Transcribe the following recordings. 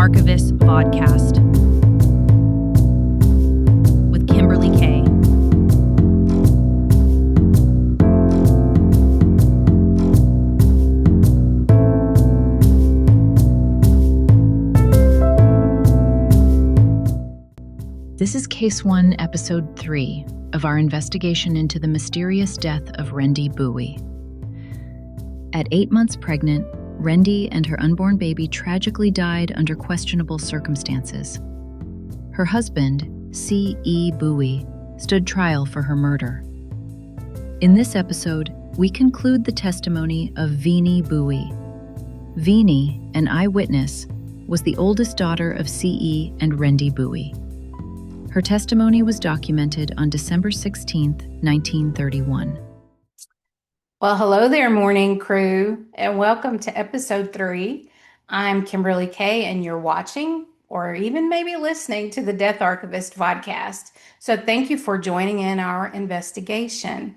Archivist Vodcast with Kimberly Kay. This is Case 1, Episode 3 of our investigation into the mysterious death of Rendy Bowie. At 8 months pregnant, Rendy and her unborn baby tragically died under questionable circumstances. Her husband, C.E. Bowie, stood trial for her murder. In this episode, we conclude the testimony of Veenie Bowie. Veenie, an eyewitness, was the oldest daughter of C.E. and Rendy Bowie. Her testimony was documented on December 16, 1931. Well, hello there, morning crew, and welcome to episode 3. I'm Kimberly Kay, and you're watching or even maybe listening to the Death Archivist podcast. So thank you for joining in our investigation.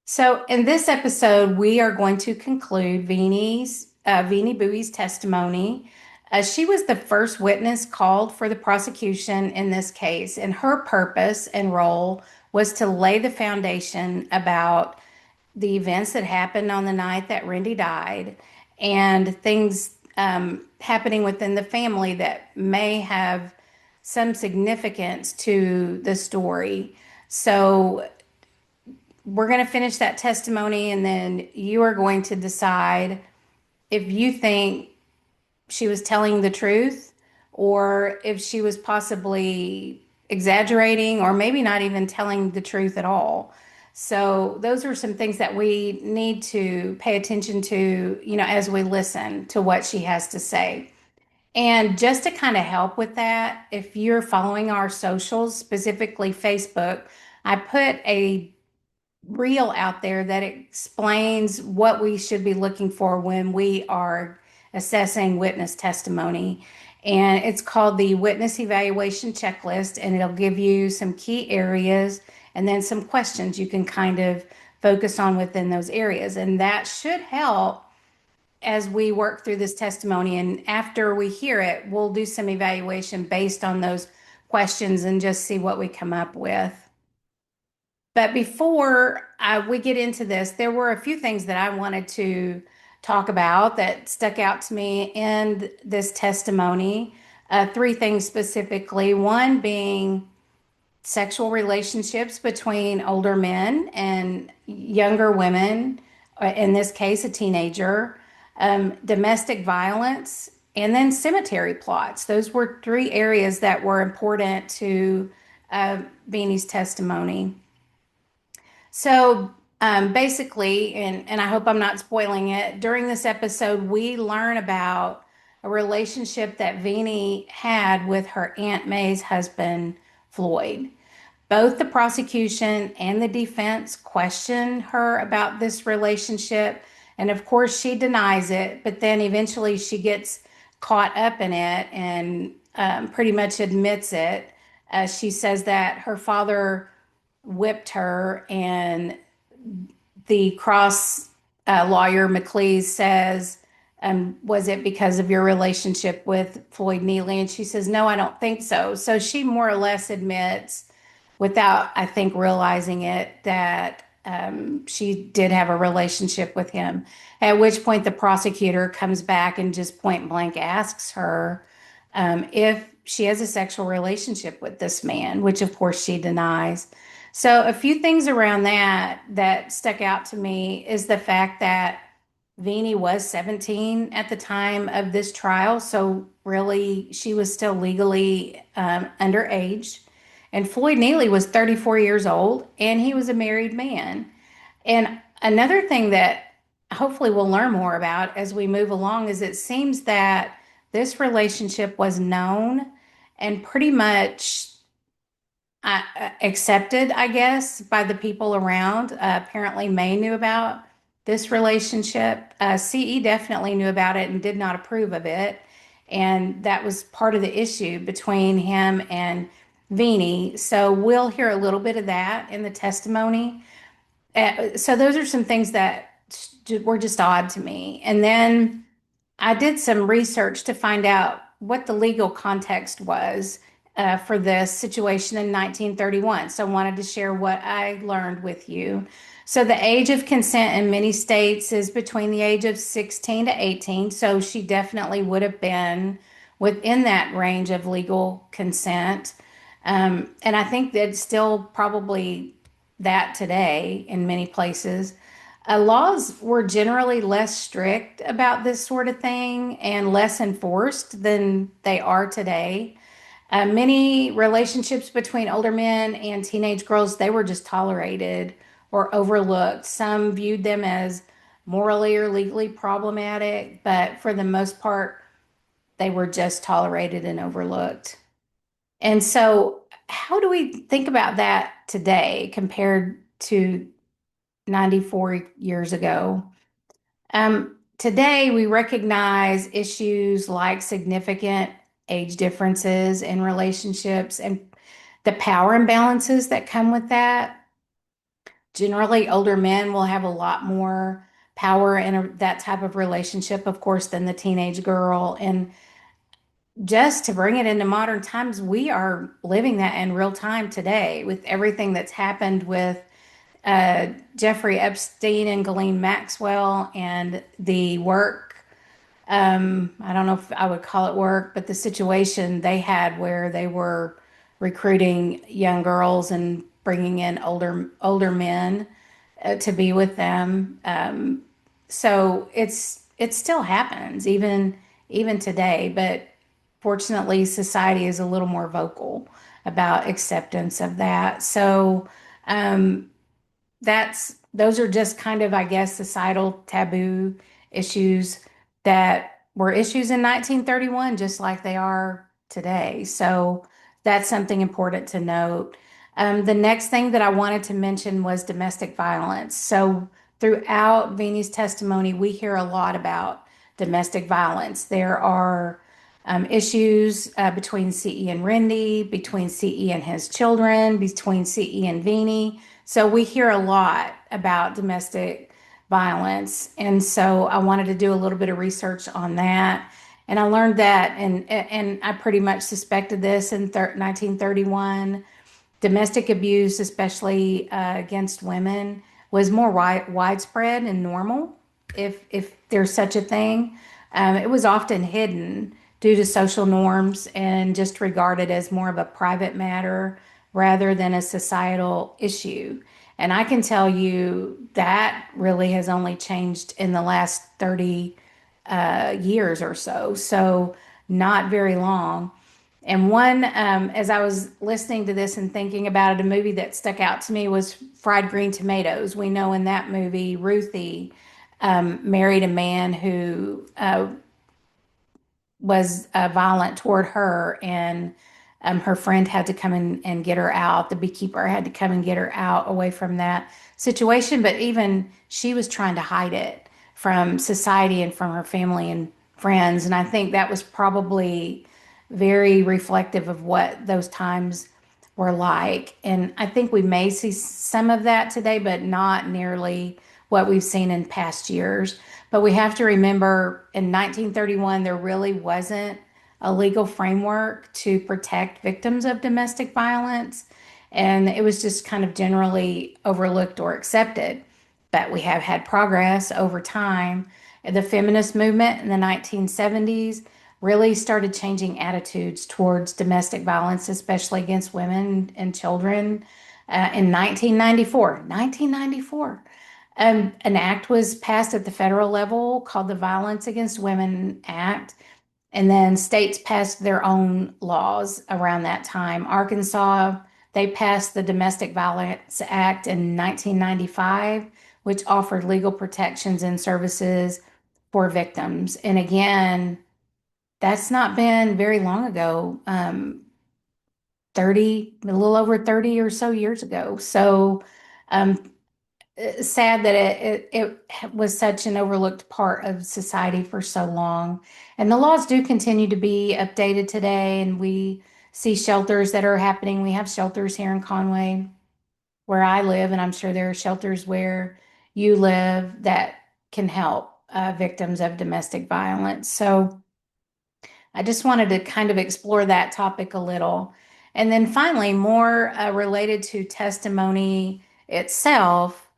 So in this episode, we are going to conclude Veenie Bowie's testimony. She was the first witness called for the prosecution in this case, and her purpose and role was to lay the foundation about the events that happened on the night that Rendy died and things happening within the family that may have some significance to the story. So we're going to finish that testimony, and then you are going to decide if you think she was telling the truth or if she was possibly exaggerating or maybe not even telling the truth at all. So those are some things that we need to pay attention to, as we listen to what she has to say. And just to kind of help with that, if you're following our socials, specifically Facebook, I put a reel out there that explains what we should be looking for when we are assessing witness testimony. And it's called the Witness Evaluation Checklist, and it'll give you some key areas and then some questions you can kind of focus on within those areas. And that should help as we work through this testimony. And after we hear it, we'll do some evaluation based on those questions and just see what we come up with. But before we get into this, there were a few things that I wanted to talk about that stuck out to me in this testimony. 3 things specifically. One being sexual relationships between older men and younger women, in this case, a teenager, domestic violence, and then cemetery plots. Those were 3 areas that were important to Veenie's testimony. So basically, and I hope I'm not spoiling it, during this episode, we learn about a relationship that Veenie had with her Aunt May's husband, Floyd. Both the prosecution and the defense question her about this relationship. And of course, she denies it, but then eventually she gets caught up in it and pretty much admits it. She says that her father whipped her, and the cross lawyer McLeese says, was it because of your relationship with Floyd Neely? And she says, no, I don't think so. So she more or less admits, without, I think, realizing it, that she did have a relationship with him. At which point the prosecutor comes back and just point blank asks her if she has a sexual relationship with this man, which of course she denies. So a few things around that stuck out to me is the fact that Veenie was 17 at the time of this trial. So really, she was still legally underage. And Floyd Neely was 34 years old, and he was a married man. And another thing that hopefully we'll learn more about as we move along is it seems that this relationship was known and pretty much accepted, I guess, by the people around. Apparently, May knew about this relationship. CE definitely knew about it and did not approve of it. And that was part of the issue between him and Veenie. So we'll hear a little bit of that in the testimony. So those are some things that were just odd to me. And then I did some research to find out what the legal context was for this situation in 1931. So I wanted to share what I learned with you. So the age of consent in many states is between the age of 16 to 18. So she definitely would have been within that range of legal consent. And I think that's still probably that today in many places. Laws were generally less strict about this sort of thing and less enforced than they are today. Many relationships between older men and teenage girls, they were just tolerated or overlooked. Some viewed them as morally or legally problematic, but for the most part, they were just tolerated and overlooked. And so, how do we think about that today compared to 94 years ago? Today, we recognize issues like significant age differences in relationships and the power imbalances that come with that. Generally, older men will have a lot more power in that type of relationship, of course, than the teenage girl. And just to bring it into modern times, we are living that in real time today with everything that's happened with Jeffrey Epstein and Ghislaine Maxwell and the work. I don't know if I would call it work, but the situation they had where they were recruiting young girls and bringing in older men to be with them. So it still happens even today, but fortunately, society is a little more vocal about acceptance of that. So um, those are just kind of, I guess, societal taboo issues that were issues in 1931, just like they are today. So that's something important to note. The next thing that I wanted to mention was domestic violence. So throughout Veenie's testimony, we hear a lot about domestic violence. There are issues between CE and Rendy, between CE and his children, between CE and Veenie. So we hear a lot about domestic violence. And so I wanted to do a little bit of research on that. And I learned that, and I pretty much suspected this in 1931. Domestic abuse, especially against women, was more widespread and normal, if there's such a thing. It was often hidden due to social norms and just regarded as more of a private matter rather than a societal issue. And I can tell you that really has only changed in the last 30 years or so. So, not very long. And one, as I was listening to this and thinking about it, a movie that stuck out to me was Fried Green Tomatoes. We know in that movie, Ruthie married a man who was violent toward her, and her friend had to come in and get her out. The beekeeper had to come and get her out away from that situation. But even she was trying to hide it from society and from her family and friends. And I think that was probably very reflective of what those times were like. And I think we may see some of that today, but not nearly what we've seen in past years. But we have to remember in 1931, there really wasn't a legal framework to protect victims of domestic violence. And it was just kind of generally overlooked or accepted. But we have had progress over time. The feminist movement in the 1970s really started changing attitudes towards domestic violence, especially against women and children. In 1994, an act was passed at the federal level called the Violence Against Women Act. And then states passed their own laws around that time. Arkansas, they passed the Domestic Violence Act in 1995, which offered legal protections and services for victims. And again, that's not been very long ago, 30, a little over 30 or so years ago. So um, sad that it was such an overlooked part of society for so long. And the laws do continue to be updated today, and we see shelters that are happening. We have shelters here in Conway where I live, and I'm sure there are shelters where you live that can help victims of domestic violence. So I just wanted to kind of explore that topic a little. And then finally, more related to testimony itself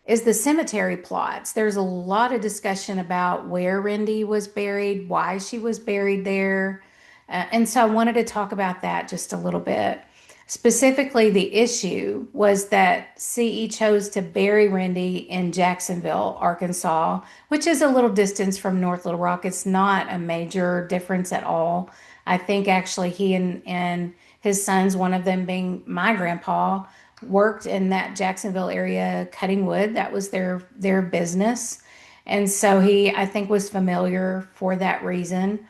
is the cemetery plots. There's a lot of discussion about where Rendy was buried, why she was buried there. And so I wanted to talk about that just a little bit. Specifically, the issue was that CE chose to bury Rendy in Jacksonville, Arkansas, which is a little distance from North Little Rock. It's not a major difference at all. I think actually he and his sons, one of them being my grandpa, worked in that Jacksonville area cutting wood. That was their business. And so he, I think, was familiar for that reason.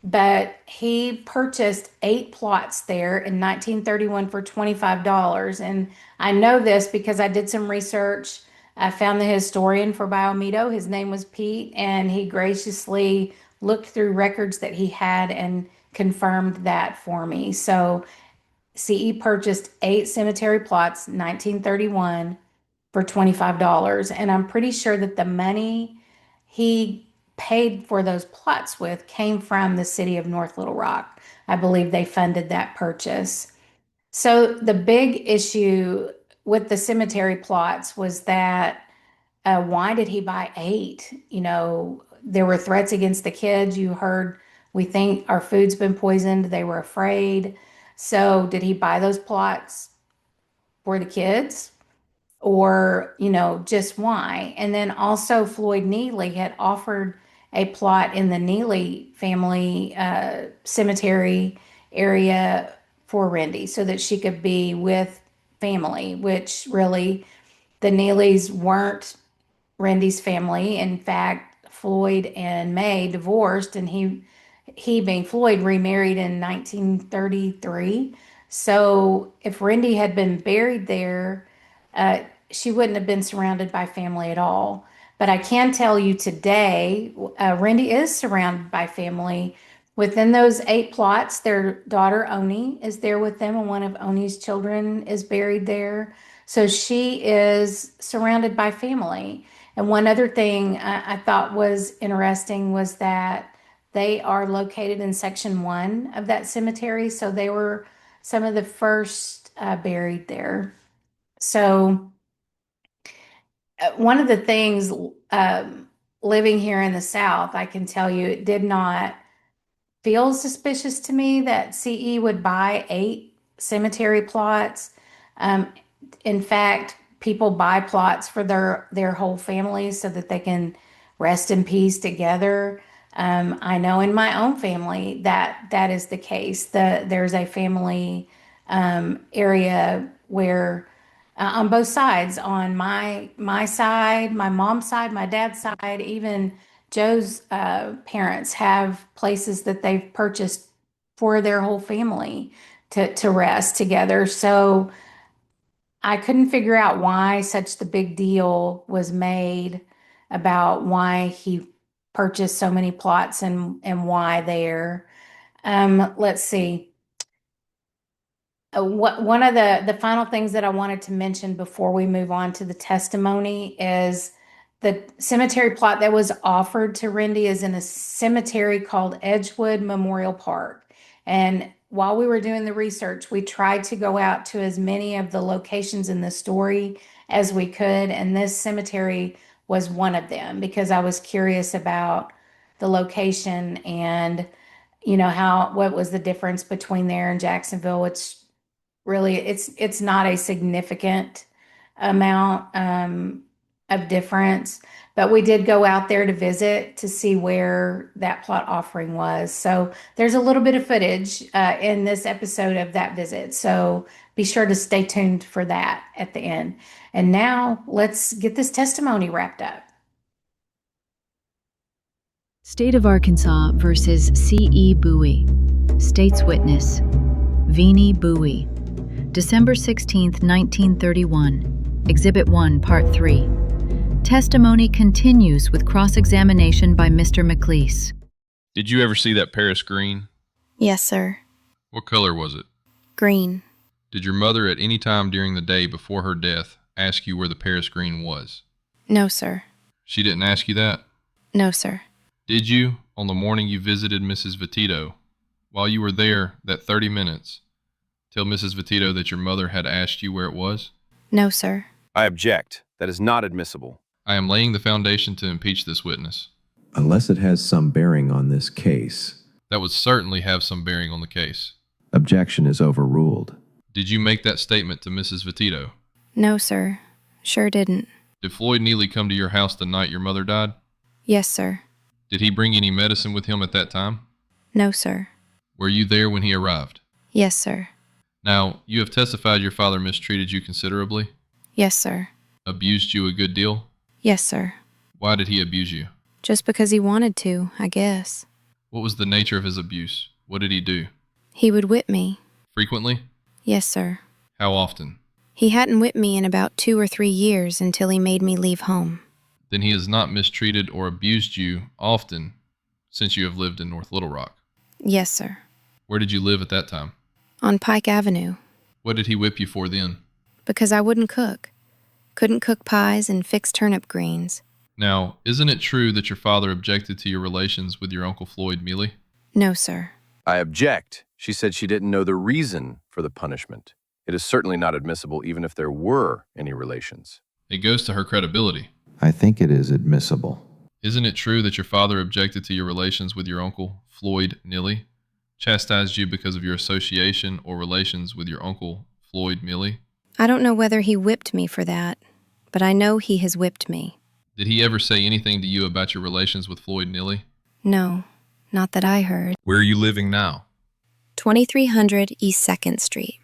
But he purchased 8 plots there in 1931 for $25. And I know this because I did some research. I found the historian for Biomito. His name was Pete, and he graciously looked through records that he had and confirmed that for me. So CE purchased 8 cemetery plots, 1931, for $25. And I'm pretty sure that the money he paid for those plots with came from the city of North Little Rock. I believe they funded that purchase. So the big issue with the cemetery plots was that why did he buy 8? There were threats against the kids. You heard, we think our food's been poisoned. They were afraid. So did he buy those plots for the kids? Or, just why? And then also Floyd Neely had offered a plot in the Neely family cemetery area for Rendy so that she could be with family, which really the Neelys weren't Rendy's family. In fact, Floyd and May divorced, and he being Floyd remarried in 1933. So if Rendy had been buried there, uh, she wouldn't have been surrounded by family at all. But I can tell you today, Rendy is surrounded by family. Within those 8 plots, their daughter Oni is there with them, and one of Oni's children is buried there. So she is surrounded by family. And one other thing I thought was interesting was that they are located in section 1 of that cemetery. So they were some of the first buried there. So one of the things living here in the South, I can tell you, it did not feel suspicious to me that CE would buy 8 cemetery plots. Um, in fact, people buy plots for their whole families so that they can rest in peace together. I know in my own family that that is the case. There's a family area where on both sides, on my side, my mom's side, my dad's side, even Joe's parents have places that they've purchased for their whole family to rest together. So I couldn't figure out why such the big deal was made about why he purchased so many plots and why there. Let's see. One of the final things that I wanted to mention before we move on to the testimony is the cemetery plot that was offered to Rendy is in a cemetery called Edgewood Memorial Park. And while we were doing the research, we tried to go out to as many of the locations in the story as we could. And this cemetery was one of them because I was curious about the location and what was the difference between there and Jacksonville. It's not a significant amount of difference, but we did go out there to visit to see where that plot offering was. So there's a little bit of footage in this episode of that visit. So be sure to stay tuned for that at the end. And now let's get this testimony wrapped up. State of Arkansas versus C.E. Bowie. State's Witness. Veenie Bowie. December 16, 1931. Exhibit 1, Part 3. Testimony continues with cross-examination by Mr. McLeese. Did you ever see that Paris green? Yes, sir. What color was it? Green. Did your mother at any time during the day before her death ask you where the Paris green was? No, sir. She didn't ask you that? No, sir. Did you, on the morning you visited Mrs. Vitito, while you were there that 30 minutes, tell Mrs. Vitito that your mother had asked you where it was? No, sir. I object. That is not admissible. I am laying the foundation to impeach this witness. Unless it has some bearing on this case. That would certainly have some bearing on the case. Objection is overruled. Did you make that statement to Mrs. Vitito? No, sir. Sure didn't. Did Floyd Neely come to your house the night your mother died? Yes, sir. Did he bring any medicine with him at that time? No, sir. Were you there when he arrived? Yes, sir. Now, you have testified your father mistreated you considerably? Yes, sir. Abused you a good deal? Yes, sir. Why did he abuse you? Just because he wanted to, I guess. What was the nature of his abuse? What did he do? He would whip me. Frequently? Yes, sir. How often? He hadn't whipped me in about 2 or 3 years until he made me leave home. Then he has not mistreated or abused you often since you have lived in North Little Rock. Yes, sir. Where did you live at that time? On Pike Avenue. What did he whip you for then? Because I wouldn't cook. Couldn't cook pies and fix turnip greens. Now, isn't it true that your father objected to your relations with your Uncle Floyd Mealy? No, sir. I object. She said she didn't know the reason for the punishment. It is certainly not admissible even if there were any relations. It goes to her credibility. I think it is admissible. Isn't it true that your father objected to your relations with your uncle, Floyd Neely? Chastised you because of your association or relations with your uncle, Floyd Mealy? I don't know whether he whipped me for that, but I know he has whipped me. Did he ever say anything to you about your relations with Floyd Neely? No, not that I heard. Where are you living now? 2300 East 2nd Street.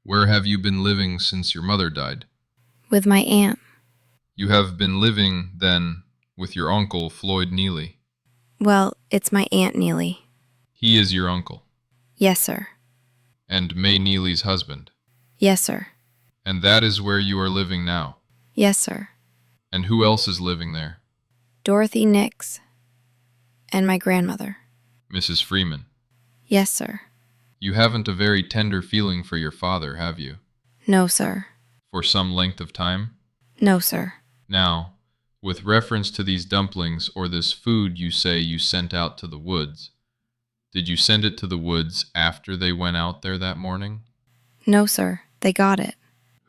Where have you been living since your mother died? With my aunt. You have been living, then, with your uncle, Floyd Neely. Well, it's my Aunt Neely. He is your uncle. Yes, sir. And May Neely's husband. Yes, sir. And that is where you are living now. Yes, sir. And who else is living there? Dorothy Nix. And my grandmother. Mrs. Freeman. Yes, sir. You haven't a very tender feeling for your father, have you? No, sir. For some length of time? No, sir. Now, with reference to these dumplings or this food you say you sent out to the woods, did you send it to the woods after they went out there that morning? No, sir. They got it.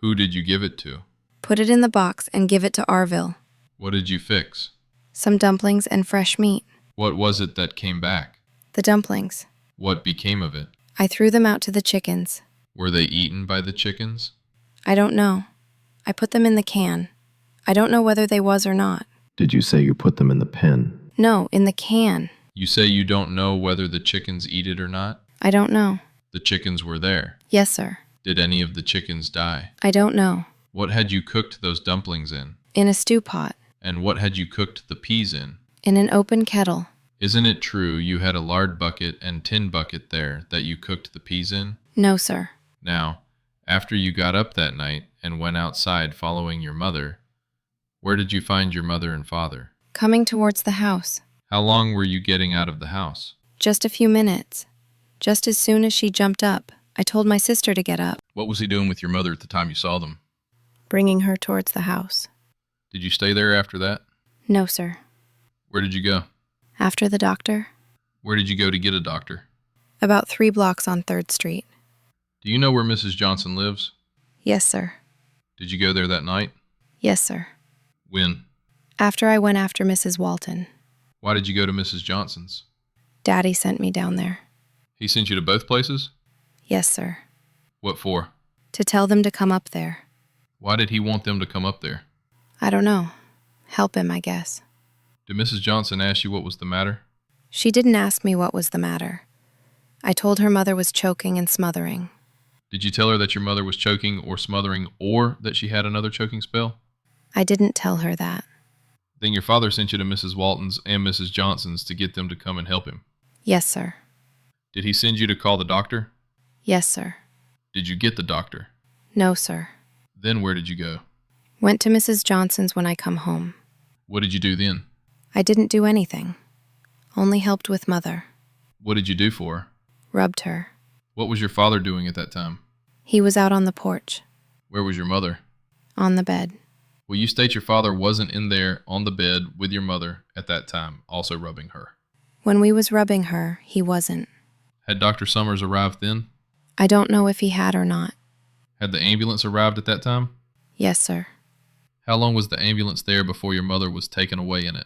Who did you give it to? Put it in the box and give it to Arville. What did you fix? Some dumplings and fresh meat. What was it that came back? The dumplings. What became of it? I threw them out to the chickens. Were they eaten by the chickens? I don't know. I put them in the can. I don't know whether they was or not. Did you say you put them in the pen? No, in the can. You say you don't know whether the chickens eat it or not? I don't know. The chickens were there. Yes, sir. Did any of the chickens die? I don't know. What had you cooked those dumplings in? In a stew pot. And what had you cooked the peas in? In an open kettle. Isn't it true you had a lard bucket and tin bucket there that you cooked the peas in? No, sir. Now, after you got up that night and went outside following your mother, where did you find your mother and father? Coming towards the house. How long were you getting out of the house? Just a few minutes. Just as soon as she jumped up, I told my sister to get up. What was he doing with your mother at the time you saw them? Bringing her towards the house. Did you stay there after that? No, sir. Where did you go? After the doctor. Where did you go to get a doctor? About 3 blocks on 3rd Street. Do you know where Mrs. Johnson lives? Yes, sir. Did you go there that night? Yes, sir. When? After I went after Mrs. Walton. Why did you go to Mrs. Johnson's? Daddy sent me down there. He sent you to both places? Yes, sir. What for? To tell them to come up there. Why did he want them to come up there? I don't know. Help him, I guess. Did Mrs. Johnson ask you what was the matter? She didn't ask me what was the matter. I told her mother was choking and smothering. Did you tell her that your mother was choking or smothering or that she had another choking spell? I didn't tell her that. Then your father sent you to Mrs. Walton's and Mrs. Johnson's to get them to come and help him. Yes, sir. Did he send you to call the doctor? Yes, sir. Did you get the doctor? No, sir. Then where did you go? Went to Mrs. Johnson's when I come home. What did you do then? I didn't do anything. Only helped with Mother. What did you do for her? Rubbed her. What was your father doing at that time? He was out on the porch. Where was your mother? On the bed. Will you state your father wasn't in there on the bed with your mother at that time, also rubbing her? When we was rubbing her, he wasn't. Had Dr. Summers arrived then? I don't know if he had or not. Had the ambulance arrived at that time? Yes, sir. How long was the ambulance there before your mother was taken away in it?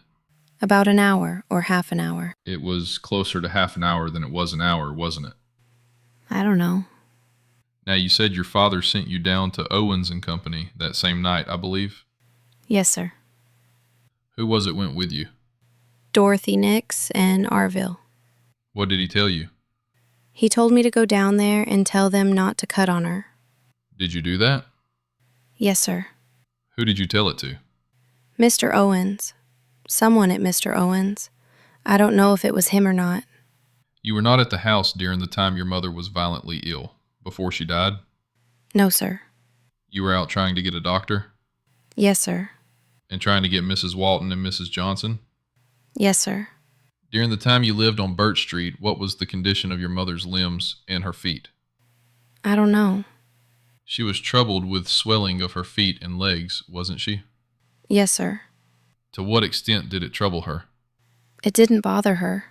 About an hour or half an hour. It was closer to half an hour than it was an hour, wasn't it? I don't know. Now, you said your father sent you down to Owens and Company that same night, I believe. Yes, sir. Who was it went with you? Dorothy Nix and Arville. What did he tell you? He told me to go down there and tell them not to cut on her. Did you do that? Yes, sir. Who did you tell it to? Mr. Owens. Someone at Mr. Owens. I don't know if it was him or not. You were not at the house during the time your mother was violently ill, before she died? No, sir. You were out trying to get a doctor? Yes, sir. And trying to get Mrs. Walton and Mrs. Johnson? Yes, sir. During the time you lived on Birch Street, what was the condition of your mother's limbs and her feet? I don't know. She was troubled with swelling of her feet and legs, wasn't she? Yes, sir. To what extent did it trouble her? It didn't bother her.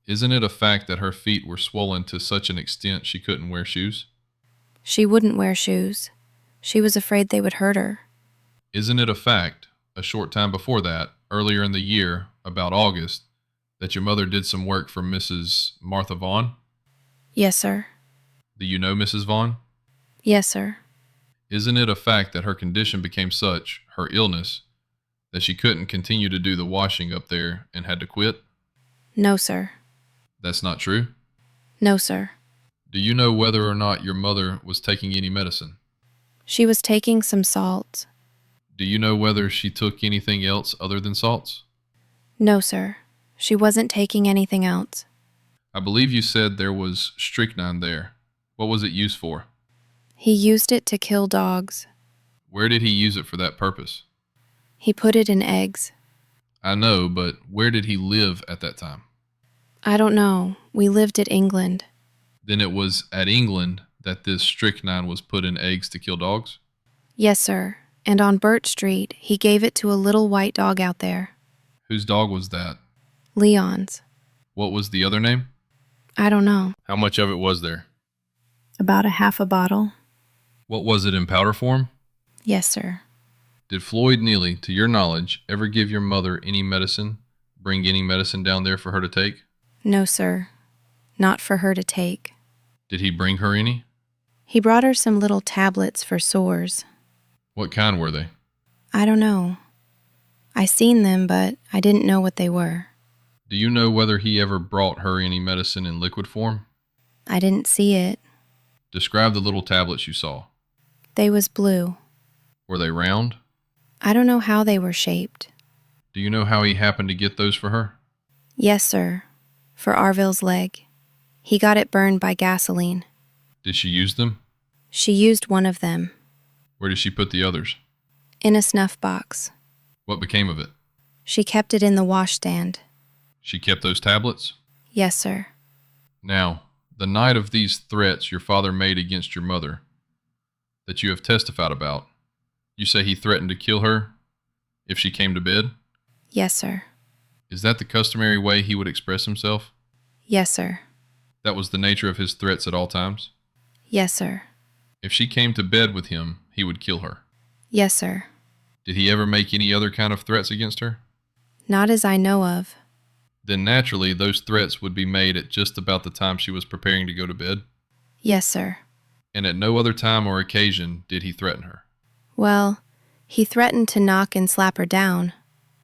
Isn't it a fact that her feet were swollen to such an extent she couldn't wear shoes? She wouldn't wear shoes. She was afraid they would hurt her. Isn't it a fact, a short time before that, earlier in the year, about August, that your mother did some work for Mrs. Martha Vaughn? Yes, sir. Do you know Mrs. Vaughn? Yes, sir. Isn't it a fact that her condition became such, her illness, that she couldn't continue to do the washing up there and had to quit? No, sir. That's not true? No, sir. Do you know whether or not your mother was taking any medicine? She was taking some salts. Do you know whether she took anything else other than salts? No, sir. She wasn't taking anything else. I believe you said there was strychnine there. What was it used for? He used it to kill dogs. Where did he use it for that purpose? He put it in eggs. I know, but where did he live at that time? I don't know. We lived at England. Then it was at England that this strychnine was put in eggs to kill dogs? Yes, sir. And on Birch Street, he gave it to a little white dog out there. Whose dog was that? Leon's. What was the other name? I don't know. How much of it was there? About a half a bottle. What was it in powder form? Yes, sir. Did Floyd Neely, to your knowledge, ever give your mother any medicine, bring any medicine down there for her to take? No, sir. Not for her to take. Did he bring her any? He brought her some little tablets for sores. What kind were they? I don't know. I seen them, but I didn't know what they were. Do you know whether he ever brought her any medicine in liquid form? I didn't see it. Describe the little tablets you saw. They was blue. Were they round? I don't know how they were shaped. Do you know how he happened to get those for her? Yes, sir. For Arville's leg. He got it burned by gasoline. Did she use them? She used one of them. Where did she put the others? In a snuff box. What became of it? She kept it in the washstand. She kept those tablets? Yes, sir. Now, the night of these threats your father made against your mother, that you have testified about, you say he threatened to kill her if she came to bed? Yes, sir. Is that the customary way he would express himself? Yes, sir. That was the nature of his threats at all times? Yes, sir. If she came to bed with him, he would kill her. Yes, sir. Did he ever make any other kind of threats against her? Not as I know of. Then naturally, those threats would be made at just about the time she was preparing to go to bed? Yes, sir. And at no other time or occasion did he threaten her? Well, he threatened to knock and slap her down.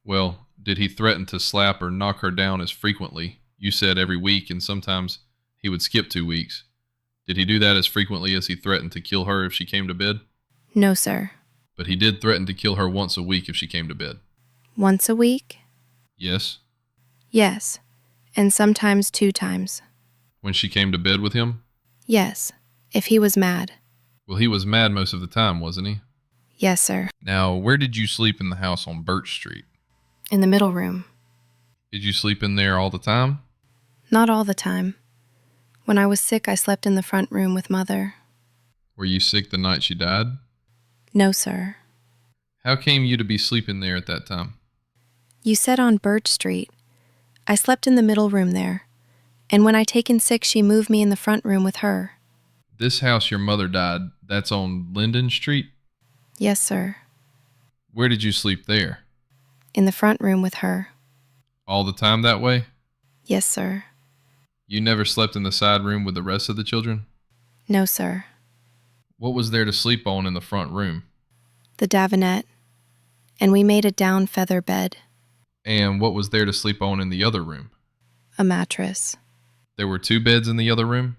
Well, did he threaten to slap or knock her down as frequently? You said every week, and sometimes he would skip 2 weeks. Did he do that as frequently as he threatened to kill her if she came to bed? No, sir. But he did threaten to kill her once a week if she came to bed. Once a week? Yes? Yes. And sometimes 2 times. When she came to bed with him? Yes. If he was mad. Well, he was mad most of the time, wasn't he? Yes, sir. Now, where did you sleep in the house on Birch Street? In the middle room. Did you sleep in there all the time? Not all the time. When I was sick, I slept in the front room with Mother. Were you sick the night she died? No, sir. How came you to be sleeping there at that time? You said on Birch Street. I slept in the middle room there. And when I taken sick, she moved me in the front room with her. This house your mother died, that's on Linden Street? Yes, sir. Where did you sleep there? In the front room with her. All the time that way? Yes, sir. You never slept in the side room with the rest of the children? No, sir. What was there to sleep on in the front room? The davionette. And we made a down feather bed. And what was there to sleep on in the other room? A mattress. There were 2 beds in the other room?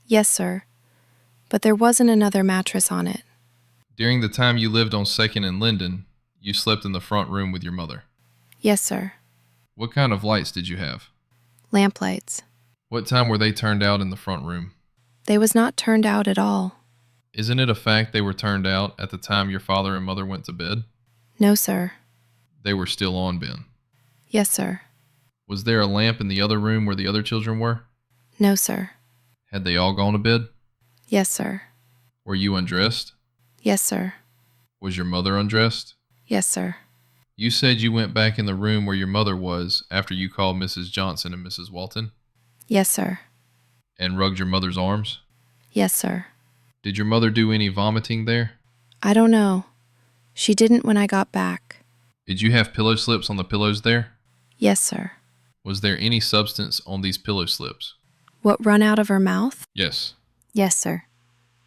Yes, sir. But there wasn't another mattress on it. During the time you lived on 2nd and Linden, you slept in the front room with your mother. Yes, sir. What kind of lights did you have? Lamplights. What time were they turned out in the front room? They was not turned out at all. Isn't it a fact they were turned out at the time your father and mother went to bed? No, sir. They were still on, Ben. Yes, sir. Was there a lamp in the other room where the other children were? No, sir. Had they all gone to bed? Yes, sir. Were you undressed? Yes, sir. Was your mother undressed? Yes, sir. You said you went back in the room where your mother was after you called Mrs. Johnson and Mrs. Walton? Yes, sir. And rugged your mother's arms? Yes, sir. Did your mother do any vomiting there? I don't know. She didn't when I got back. Did you have pillow slips on the pillows there? Yes, sir. Was there any substance on these pillow slips? What run out of her mouth? Yes. Yes, sir.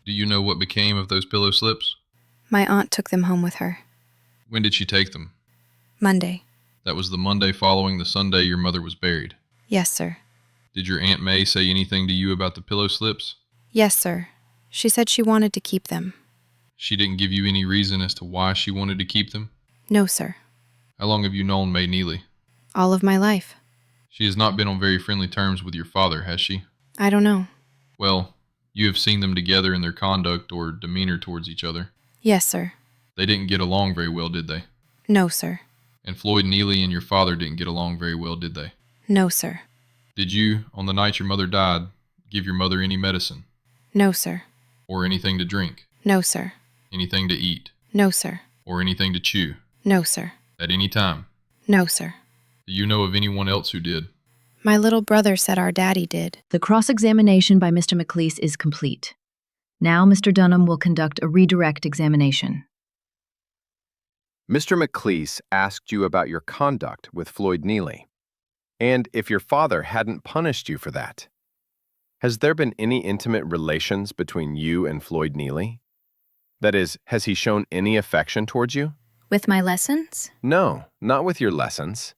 Do you know what became of those pillow slips? My aunt took them home with her. When did she take them? Monday. That was the Monday following the Sunday your mother was buried. Yes, sir. Did your Aunt May say anything to you about the pillow slips? Yes, sir. She said she wanted to keep them. She didn't give you any reason as to why she wanted to keep them? No, sir. How long have you known May Neely? All of my life. She has not been on very friendly terms with your father, has she? I don't know. Well, you have seen them together in their conduct or demeanor towards each other. Yes, sir. They didn't get along very well, did they? No, sir. And Floyd Neely and your father didn't get along very well, did they? No, sir. Did you, on the night your mother died, give your mother any medicine? No, sir. Or anything to drink? No, sir. Anything to eat? No, sir. Or anything to chew? No, sir. At any time? No, sir. Do you know of anyone else who did? My little brother said our daddy did. The cross-examination by Mr. McLeese is complete. Now Mr. Dunham will conduct a redirect examination. Mr. McLeese asked you about your conduct with Floyd Neely, and if your father hadn't punished you for that. Has there been any intimate relations between you and Floyd Neely? That is, has he shown any affection towards you? With my lessons? No, not with your lessons.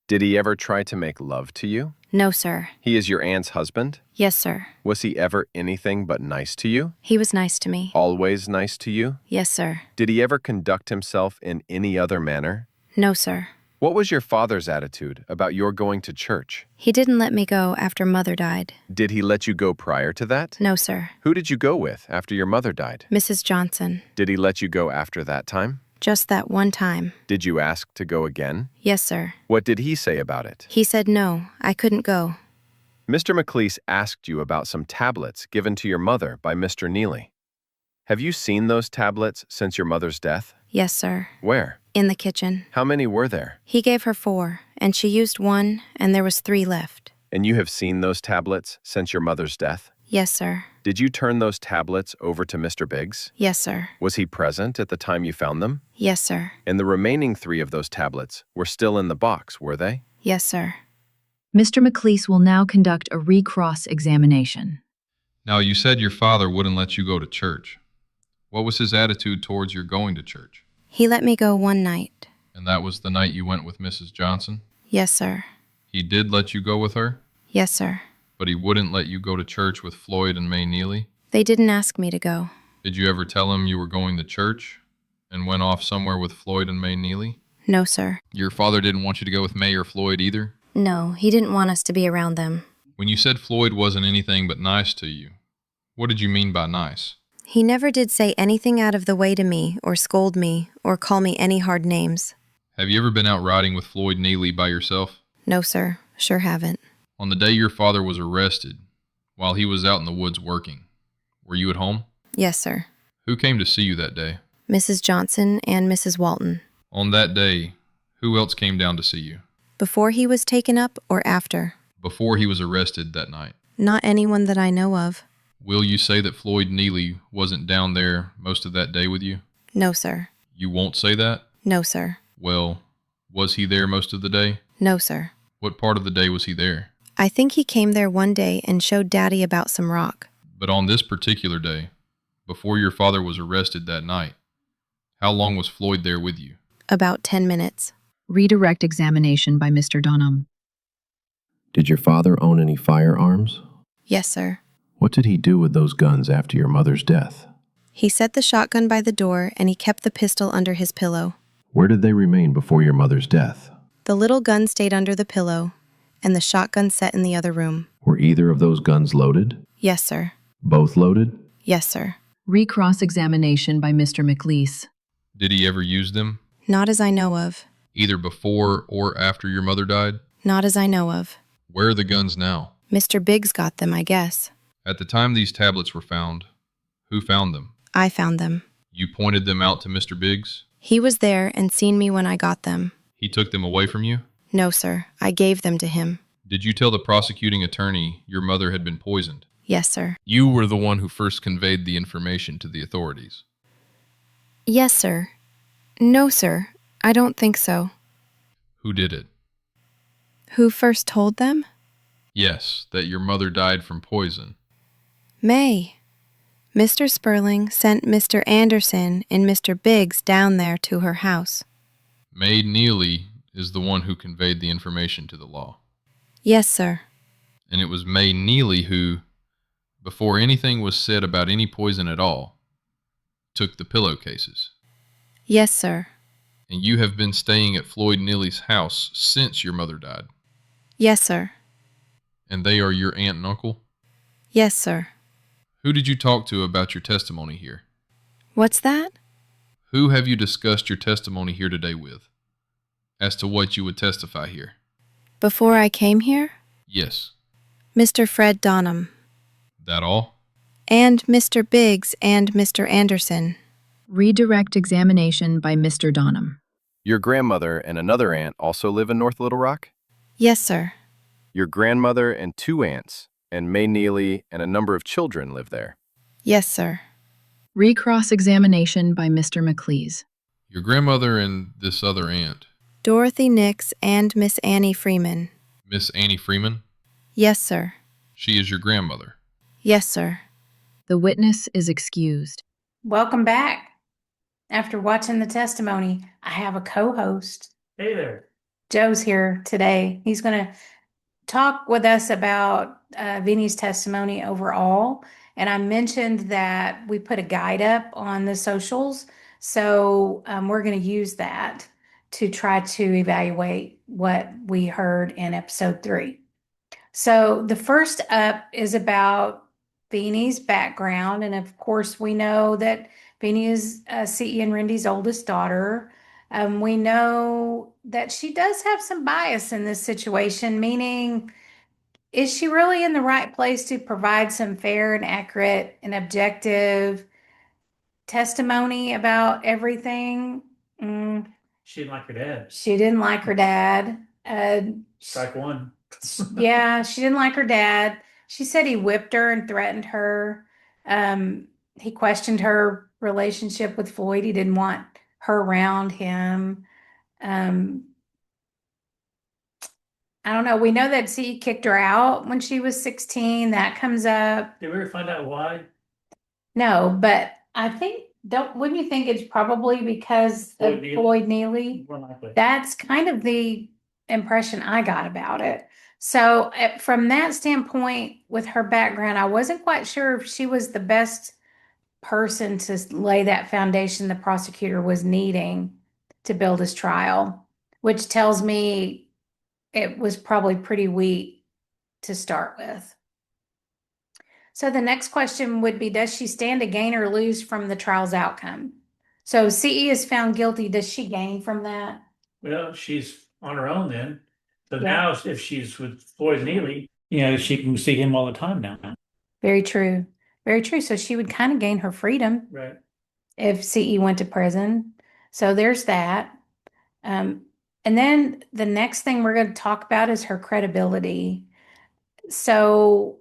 Did he ever try to make love to you? No, sir. He is your aunt's husband? Yes, sir. Was he ever anything but nice to you? He was nice to me. Always nice to you? Yes, sir. Did he ever conduct himself in any other manner? No, sir. What was your father's attitude about your going to church? He didn't let me go after Mother died. Did he let you go prior to that? No, sir. Who did you go with after your mother died? Mrs. Johnson. Did he let you go after that time? Just that one time. Did you ask to go again? Yes, sir. What did he say about it? He said no, I couldn't go. Mr. McLeese asked you about some tablets given to your mother by Mr. Neely. Have you seen those tablets since your mother's death? Yes, sir. Where? In the kitchen. How many were there? He gave her 4, and she used 1, and there was 3 left. And you have seen those tablets since your mother's death? Yes, sir. Did you turn those tablets over to Mr. Biggs? Yes, sir. Was he present at the time you found them? Yes, sir. And the remaining 3 of those tablets were still in the box, were they? Yes, sir. Mr. McLeese will now conduct a recross examination. Now, you said your father wouldn't let you go to church. What was his attitude towards your going to church? He let me go one night. And that was the night you went with Mrs. Johnson? Yes, sir. He did let you go with her? Yes, sir. But he wouldn't let you go to church with Floyd and May Neely? They didn't ask me to go. Did you ever tell him you were going to church and went off somewhere with Floyd and May Neely? No, sir. Your father didn't want you to go with May or Floyd either? No, he didn't want us to be around them. When you said Floyd wasn't anything but nice to you, what did you mean by nice? He never did say anything out of the way to me, or scold me, or call me any hard names. Have you ever been out riding with Floyd Neely by yourself? No, sir. Sure haven't. On the day your father was arrested, while he was out in the woods working, were you at home? Yes, sir. Who came to see you that day? Mrs. Johnson and Mrs. Walton. On that day, who else came down to see you? Before he was taken up or after? before he was arrested that night? Not anyone that I know of. Will you say that Floyd Neely wasn't down there most of that day with you? No, sir. You won't say that? No, sir. Well, was he there most of the day? No, sir. What part of the day was he there? I think he came there one day and showed Daddy about some rock. But on this particular day, before your father was arrested that night, how long was Floyd there with you? About 10 minutes. Redirect examination by Mr. Donham. Did your father own any firearms? Yes, sir. What did he do with those guns after your mother's death? He set the shotgun by the door and he kept the pistol under his pillow. Where did they remain before your mother's death? The little gun stayed under the pillow and the shotgun set in the other room. Were either of those guns loaded? Yes, sir. Both loaded? Yes, sir. Recross examination by Mr. McLeese. Did he ever use them, Not as I know of. either before or after your mother died? Not as I know of. Where are the guns now? Mr. Biggs got them, I guess. At the time these tablets were found, who found them? I found them. You pointed them out to Mr. Biggs? He was there and seen me when I got them. He took them away from you? No, sir. I gave them to him. Did you tell the prosecuting attorney your mother had been poisoned? Yes, sir. You were the one who first conveyed the information to the authorities. Yes, sir. No, sir. I don't think so. Who did it? Who first told them? Yes, that your mother died from poison. May. Mr. Sperling sent Mr. Anderson and Mr. Biggs down there to her house. May Neely is the one who conveyed the information to the law. Yes, sir. And it was May Neely who, before anything was said about any poison at all, took the pillowcases. Yes, sir. And you have been staying at Floyd Neely's house since your mother died. Yes, sir. And they are your aunt and uncle? Yes, sir. Who did you talk to about your testimony here? What's that? Who have you discussed your testimony here today with, as to what you would testify here? Before I came here? Yes. Mr. Fred Donham. That all? And Mr. Biggs and Mr. Anderson. Redirect examination by Mr. Donham. Your grandmother and another aunt also live in North Little Rock? Yes, sir. Your grandmother and two aunts, and May Neely and a number of children live there? Yes, sir. Recross examination by Mr. McLeese. Your grandmother and this other aunt, Dorothy Nix and Miss Annie Freeman. Miss Annie Freeman? Yes, sir. She is your grandmother. Yes, sir. The witness is excused. Welcome back. After watching the testimony, I have a co-host. Hey there. Joe's here today. He's going to talk with us about Veenie's testimony overall. And I mentioned that we put a guide up on the socials. So we're going to use that to try to evaluate what we heard in episode 3. So the first up is about Veenie's background. And of course, we know that Veenie is C.E. and Rendy's oldest daughter. We know that she does have some bias in this situation, meaning, is she really in the right place to provide some fair and accurate and objective testimony about everything? She didn't like her dad. She didn't like her dad. Strike one. Yeah, she didn't like her dad. She said he whipped her and threatened her. He questioned her relationship with Floyd. He didn't want her around him. I don't know. We know that C kicked her out when she was 16. That comes up. Did we ever find out why? No, but I think, wouldn't you think it's probably because of Floyd Neely? More likely. That's kind of the impression I got about it. So from that standpoint, with her background, I wasn't quite sure if she was the best person to lay that foundation the prosecutor was needing to build his trial, which tells me it was probably pretty weak to start with. So the next question would be, does she stand to gain or lose from the trial's outcome? So CE is found guilty. Does she gain from that? Well, she's on her own then. So Yeah. now if she's with Floyd Neely, she can see him all the time now. Very true. Very true. So she would kind of gain her freedom Right. if CE went to prison. So there's that. And then the next thing we're going to talk about is her credibility. So,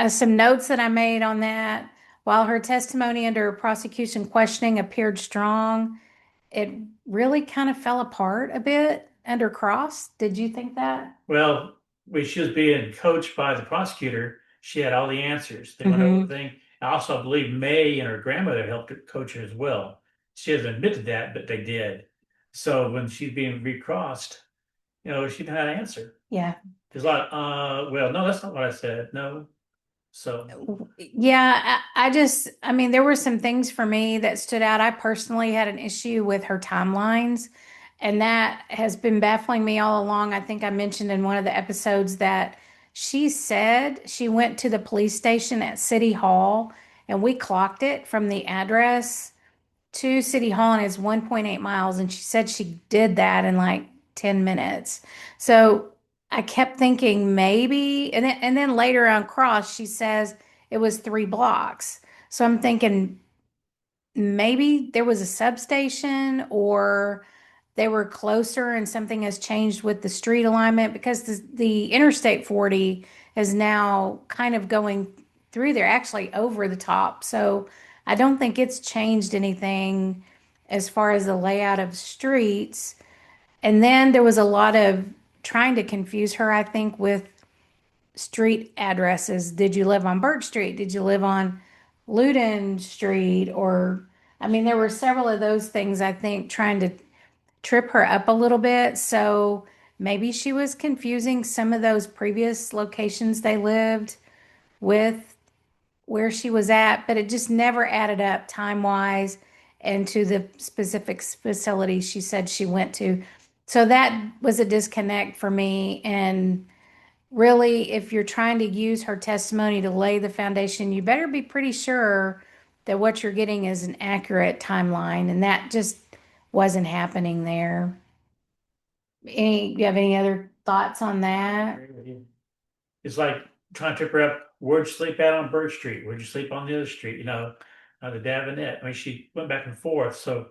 some notes that I made on that. While her testimony under prosecution questioning appeared strong, it really kind of fell apart a bit under cross. Did you think that? Well, when she was being coached by the prosecutor, she had all the answers. They went over everything. I also believe May and her grandmother helped her coach her as well. She doesn't admit to that, but they did. So when she's being recrossed, she didn't have an answer. Yeah. There's a lot, well, no, that's not what I said. No. So, Yeah, I mean, there were some things for me that stood out. I personally had an issue with her timelines, and that has been baffling me all along. I think I mentioned in one of the episodes that she said she went to the police station at City Hall, and we clocked it from the address to City Hall, and it's 1.8 miles. And she said she did that in like 10 minutes. So I kept thinking maybe, and then later on Cross, she says it was 3 blocks. So I'm thinking maybe there was a substation or they were closer and something has changed with the street alignment because the Interstate 40 is now kind of going through there, actually over the top. So I don't think it's changed anything as far as the layout of streets. And then there was a lot of trying to confuse her, I think, with street addresses. Did you live on Birch Street? Did you live on Loudon Street? Or, I mean, there were several of those things, I think, trying to trip her up a little bit. So maybe she was confusing some of those previous locations they lived with where she was at, but it just never added up time wise and to the specific facility she said she went to. So that was a disconnect for me. And really, if you're trying to use her testimony to lay the foundation, you better be pretty sure that what you're getting is an accurate timeline. And that just wasn't happening there. You have any other thoughts on that? it's like trying to trip her up. Where'd you sleep at on Birch Street? Where'd you sleep on the other street? The Davenette. I mean, she went back and forth, so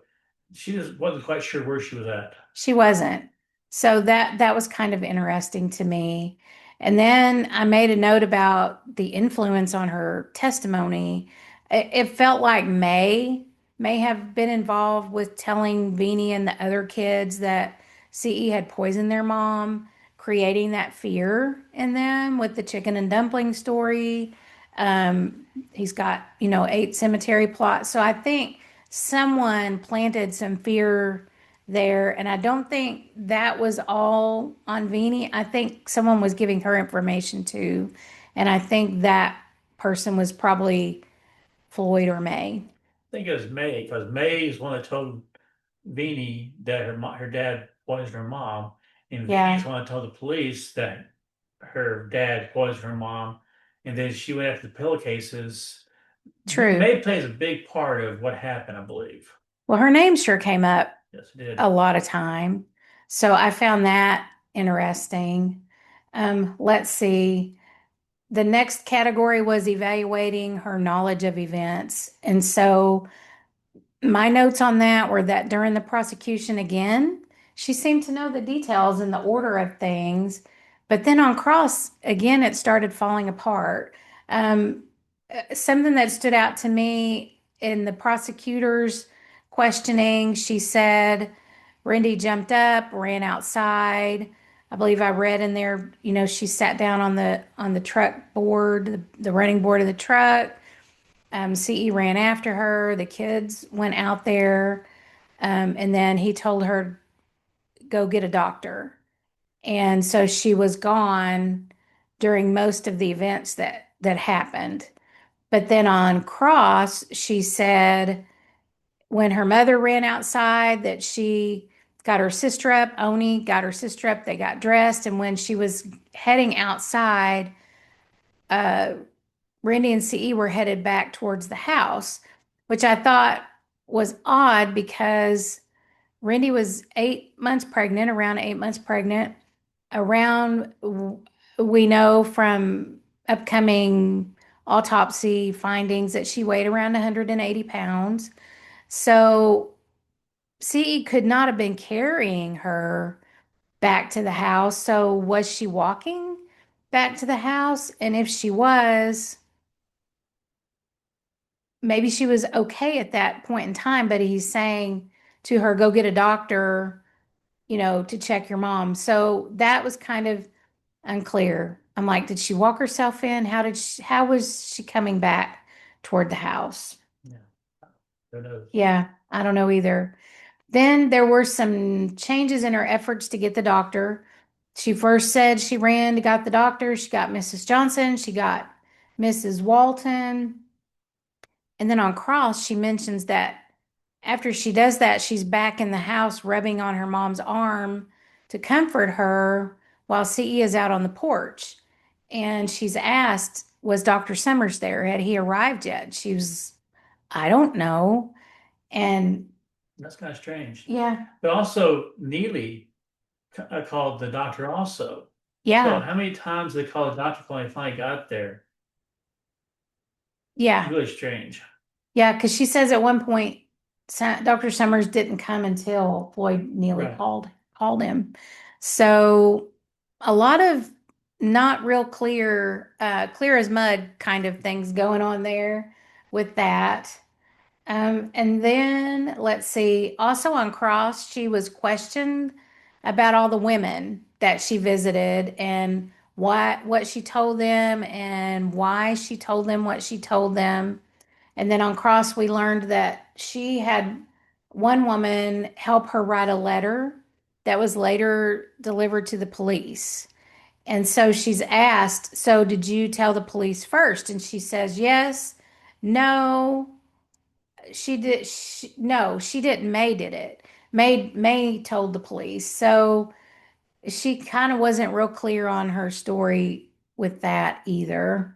she just wasn't quite sure where she was at. She wasn't. So that was kind of interesting to me. And then I made a note about the influence on her testimony. It felt like may have been involved with telling Veenie and the other kids that CE had poisoned their mom, creating that fear in them with the chicken and dumpling story. He's got, 8 cemetery plots. So I think someone planted some fear there. And I don't think that was all on Veenie. I think someone was giving her information too. And I think that person was probably Floyd or May. I think it was May, because May is one that told Veenie that her dad poisoned her mom, and Yeah. Veenie's one that told the police that her dad poisoned her mom, and then she went after the pillowcases. True. May plays a big part of what happened, I believe. Well, her name sure came up Yes, it did. a lot of time. So I found that interesting. Let's see. The next category was evaluating her knowledge of events. And so my notes on that were that during the prosecution, again, she seemed to know the details and the order of things. But then on cross, again, it started falling apart. Something that stood out to me in the prosecutor's questioning, she said, Rendy jumped up, ran outside. I believe I read in there, she sat down on the truck board, the running board of the truck. CE ran after her. The kids went out there, and then he told her, "Go get a doctor." And so she was gone during most of the events that happened. But then on cross, she said when her mother ran outside that she got her sister up, Oni got her sister up, they got dressed, and when she was heading outside, Rendy and CE were headed back towards the house, which I thought was odd because Rendy was 8 months pregnant, around 8 months pregnant. We know from upcoming autopsy findings that she weighed around 180 pounds. So CE could not have been carrying her back to the house. So was she walking back to the house? And if she was, maybe she was okay at that point in time, but he's saying to her, go get a doctor, to check your mom. So that was kind of unclear. I'm like, did she walk herself in? How was she coming back toward the house? Yeah. Who knows? Yeah, I don't know either. Then there were some changes in her efforts to get the doctor. She first said she ran to got the doctor. She got Mrs. Johnson. She got Mrs. Walton. And then on Cross, she mentions that after she does that, she's back in the house rubbing on her mom's arm to comfort her while CE is out on the porch. And she's asked, was Dr. Summers there? Had he arrived yet? She was, I don't know. And That's kind of strange. yeah, But also, Neely called the doctor also. So yeah, how many times did they call the doctor when they finally got there? yeah, Really strange. yeah. Because she says at one point, Dr. Summers didn't come until Floyd Neely Right. called him. So a lot of not real clear, clear as mud kind of things going on there with that. And then let's see, also on Cross, she was questioned about all the women that she visited and what she told them and why she told them what she told them. And then on Cross, we learned that she had one woman help her write a letter that was later delivered to the police. And so she's asked, so did you tell the police first? And she says, yes, no, she did. No, she didn't. May did it. May told the police. So she kind of wasn't real clear on her story with that either.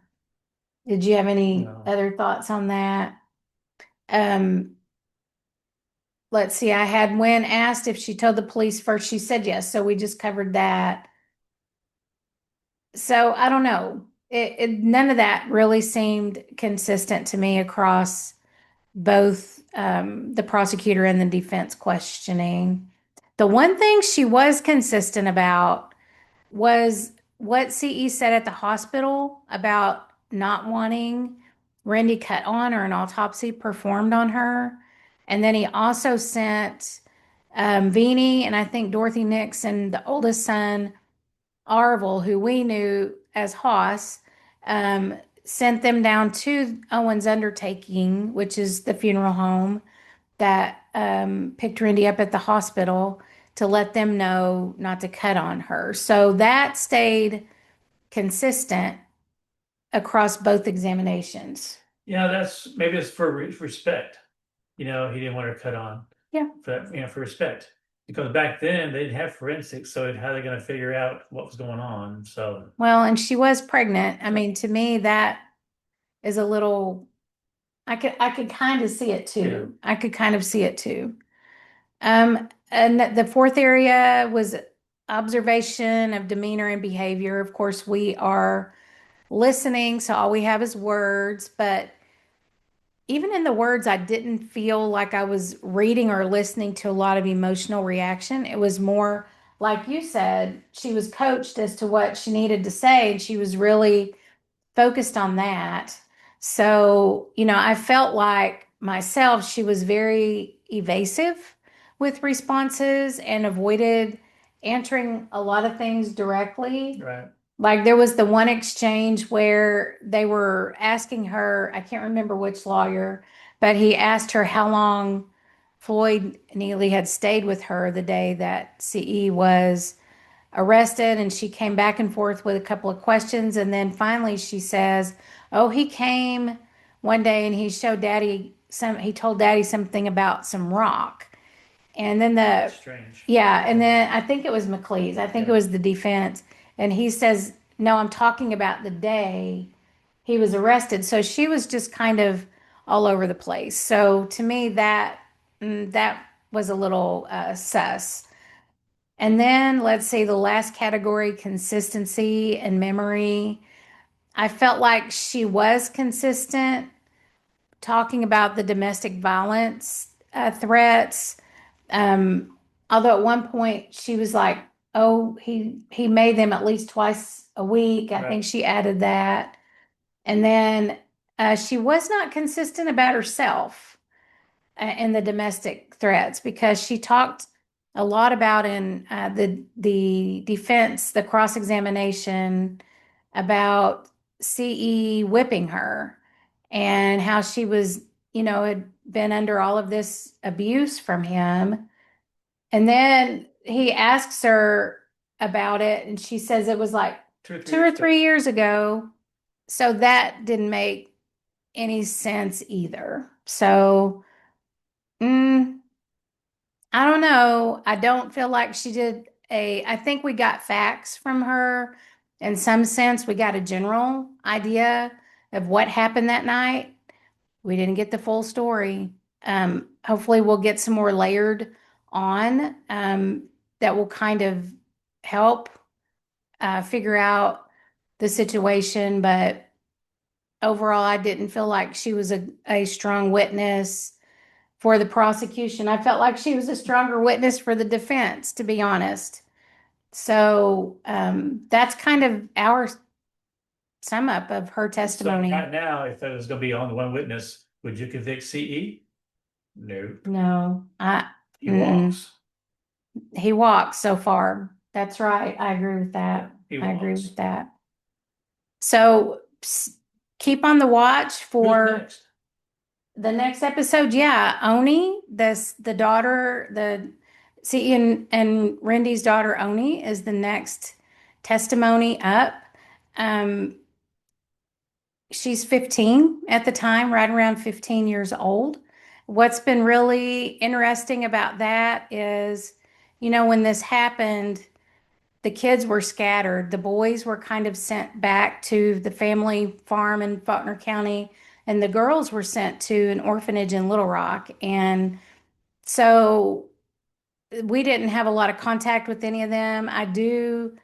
Did you have any No. other thoughts on that? Um, let's see. I had when asked if she told the police first, she said yes. So we just covered that. So I don't know. None of that really seemed consistent to me across both the prosecutor and the defense questioning. The one thing she was consistent about was what CE said at the hospital about not wanting Rendy cut on or an autopsy performed on her. And then he also sent Veenie and I think Dorothy Nixon, the oldest son, Arville, who we knew as Haas, sent them down to Owen's Undertaking, which is the funeral home that picked Rendy up at the hospital to let them know not to cut on her. So that stayed consistent across both examinations. Yeah, maybe it's for respect. He didn't want her cut on. Yeah. For respect. Because back then they didn't have forensics, so how are they going to figure out what was going on? So Well, and she was pregnant. I mean, to me, that is a little. I could kind of see it too. I could kind of see it too. And the fourth area was observation of demeanor and behavior. Of course, we are listening, so all we have is words, but even in the words, I didn't feel like I was reading or listening to a lot of emotional reaction. It was more like you said, she was coached as to what she needed to say, and she was really focused on that. So, I felt like myself, she was very evasive with responses and avoided answering a lot of things directly. right. Like there was the one exchange where they were asking her, I can't remember which lawyer, but he asked her how long Floyd Neely had stayed with her the day that CE was arrested, and she came back and forth with a couple of questions, and then finally she says, oh, he came one day and he told daddy something about some rock. And then That's strange. yeah, and then I think it was McLeese. I think it Yeah. was the defense. And he says, no, I'm talking about the day he was arrested. So she was just kind of all over the place. So to me, that was a little sus. And then let's see, the last category, consistency and memory. I felt like she was consistent talking about the domestic violence threats. Although at one point she was like, he made them at least twice a week. I think she added that. And then she was not consistent about herself in the domestic threats, because she talked a lot about in the defense, the cross examination, about CE whipping her and how she was, had been under all of this abuse from him. And then he asks her about it, and she says it was like 2 or 3 years ago. So that didn't make any sense either. So, I don't know. I don't feel like she did I think we got facts from her. In some sense, we got a general idea of what happened that night. We didn't get the full story. Hopefully, we'll get some more layered on that will kind of help figure out the situation. But overall, I didn't feel like she was a strong witness for the prosecution. I felt like she was a stronger witness for the defense, to be honest. So that's kind of our sum up of her testimony. So right now, if there was going to be only one witness, would you convict CE? No. No, He walks. He walks so far. That's right. I agree with that. I agree with that. So keep on the watch for the next episode. Yeah, Oni, the daughter, and Rendy's daughter Oni is the next testimony up. She's 15 at the time, right around 15 years old. What's been really interesting about that is, when this happened, the kids were scattered. The boys were kind of sent back to the family farm in Faulkner County, and the girls were sent to an orphanage in Little Rock. And so we didn't have a lot of contact with any of them. I do,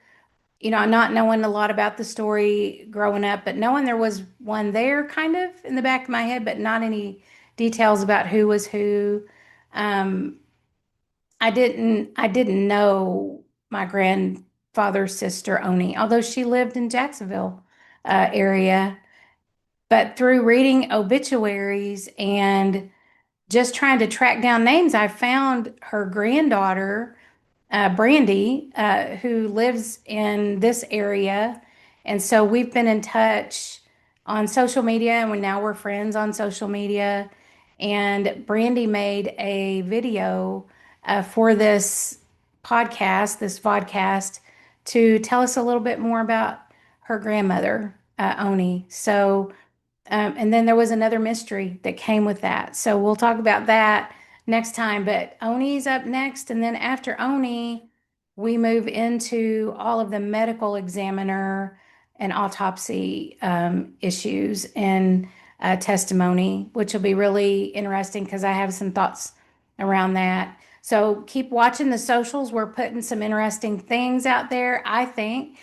not knowing a lot about the story growing up, but knowing there was one there kind of in the back of my head, but not any details about who was who. I didn't know my grandfather's sister Oni, although she lived in Jacksonville area. But through reading obituaries and just trying to track down names, I found her granddaughter, Brandy, who lives in this area. And so we've been in touch on social media, and we're friends on social media. And Brandy made a video for this vodcast, to tell us a little bit more about her grandmother, Oni. So, and then there was another mystery that came with that. So we'll talk about that next time. But Oni's up next. And then after Oni, we move into all of the medical examiner and autopsy issues and testimony, which will be really interesting because I have some thoughts around that. So keep watching the socials. We're putting some interesting things out there, I think.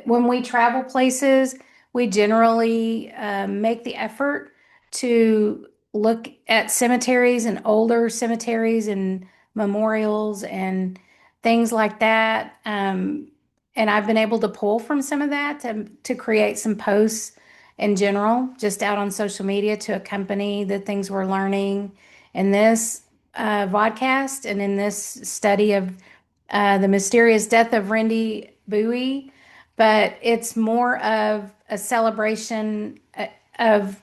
When we travel places, we generally make the effort to look at cemeteries and older cemeteries and memorials and things like that. And I've been able to pull from some of that to create some posts in general, just out on social media, to accompany the things we're learning in this vodcast and in this study of the mysterious death of Rendy Bowie. But it's more of a celebration of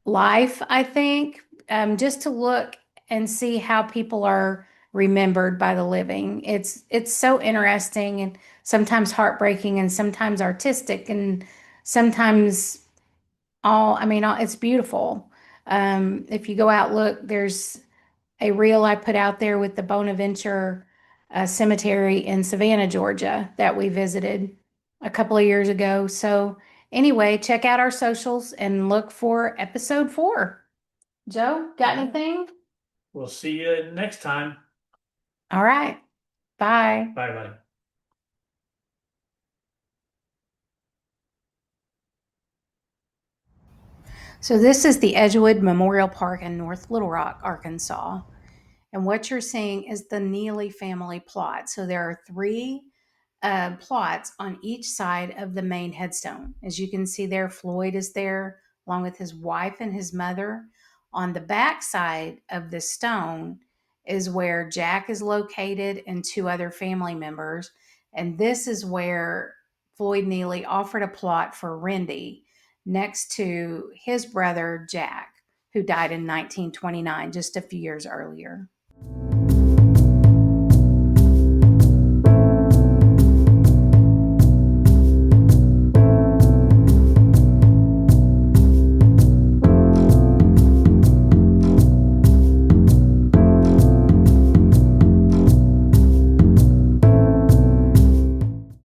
life, I think, just to look and see how people are remembered by the living. It's so interesting, and sometimes heartbreaking, and sometimes artistic, and sometimes it's beautiful. If you go out, look, there's a reel I put out there with the Bonaventure Cemetery in Savannah, Georgia, that we visited a couple of years ago. So anyway, check out our socials and look for episode 4. Joe, got anything? We'll see you next time. All right. Bye. Bye-bye. So this is the Edgewood Memorial Park in North Little Rock, Arkansas. And what you're seeing is the Neely family plot. So there are three plots on each side of the main headstone. As you can see there, Floyd is there along with his wife and his mother. On the back side of the stone is where Jack is located and two other family members. And this is where Floyd Neely offered a plot for Rendy next to his brother Jack, who died in 1929, just a few years earlier.